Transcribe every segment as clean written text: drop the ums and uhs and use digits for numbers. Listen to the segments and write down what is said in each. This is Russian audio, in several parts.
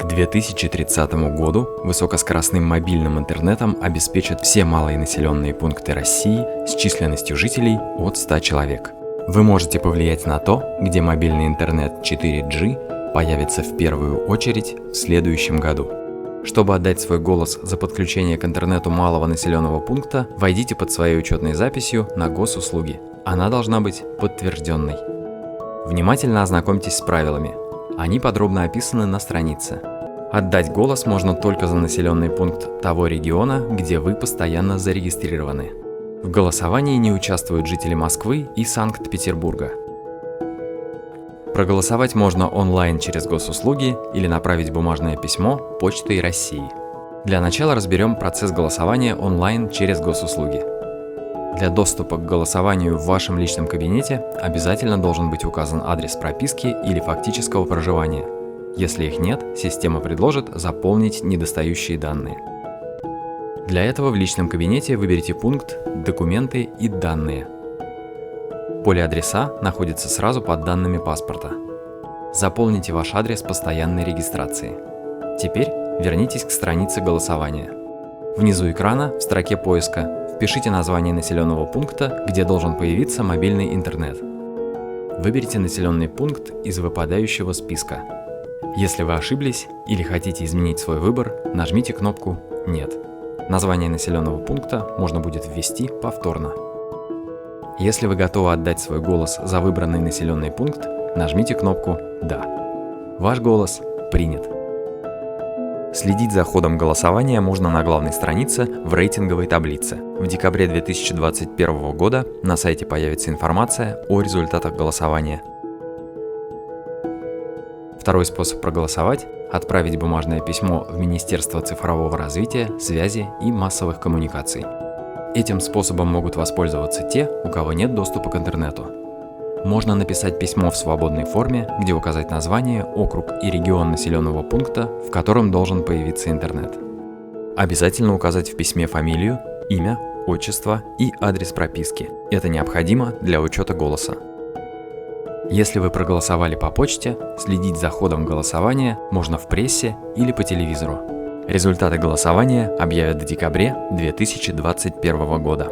К 2030 году высокоскоростным мобильным интернетом обеспечат все малые населенные пункты России с численностью жителей от 100 человек. Вы можете повлиять на то, где мобильный интернет 4G появится в первую очередь в следующем году. Чтобы отдать свой голос за подключение к интернету малого населенного пункта, войдите под своей учетной записью на госуслуги. Она должна быть подтвержденной. Внимательно ознакомьтесь с правилами. Они подробно описаны на странице. Отдать голос можно только за населенный пункт того региона, где вы постоянно зарегистрированы. В голосовании не участвуют жители Москвы и Санкт-Петербурга. Проголосовать можно онлайн через госуслуги или направить бумажное письмо Почтой России. Для начала разберем процесс голосования онлайн через госуслуги. Для доступа к голосованию в вашем личном кабинете обязательно должен быть указан адрес прописки или фактического проживания. Если их нет, система предложит заполнить недостающие данные. Для этого в личном кабинете выберите пункт «Документы и данные». Поле адреса находится сразу под данными паспорта. Заполните ваш адрес постоянной регистрации. Теперь вернитесь к странице голосования. Внизу экрана, в строке поиска, впишите название населенного пункта, где должен появиться мобильный интернет. Выберите населенный пункт из выпадающего списка. Если вы ошиблись или хотите изменить свой выбор, нажмите кнопку «Нет». Название населенного пункта можно будет ввести повторно. Если вы готовы отдать свой голос за выбранный населенный пункт, нажмите кнопку «Да». Ваш голос принят. Следить за ходом голосования можно на главной странице в рейтинговой таблице. В декабре 2021 года на сайте появится информация о результатах голосования. Второй способ проголосовать – отправить бумажное письмо в Министерство цифрового развития, связи и массовых коммуникаций. Этим способом могут воспользоваться те, у кого нет доступа к интернету. Можно написать письмо в свободной форме, где указать название, округ и регион населенного пункта, в котором должен появиться интернет. Обязательно указать в письме фамилию, имя, отчество и адрес прописки. Это необходимо для учета голоса. Если вы проголосовали по почте, следить за ходом голосования можно в прессе или по телевизору. Результаты голосования объявят в декабре 2021 года.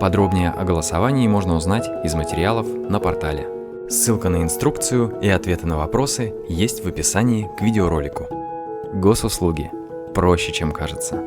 Подробнее о голосовании можно узнать из материалов на портале. Ссылка на инструкцию и ответы на вопросы есть в описании к видеоролику. Госуслуги. Проще, чем кажется.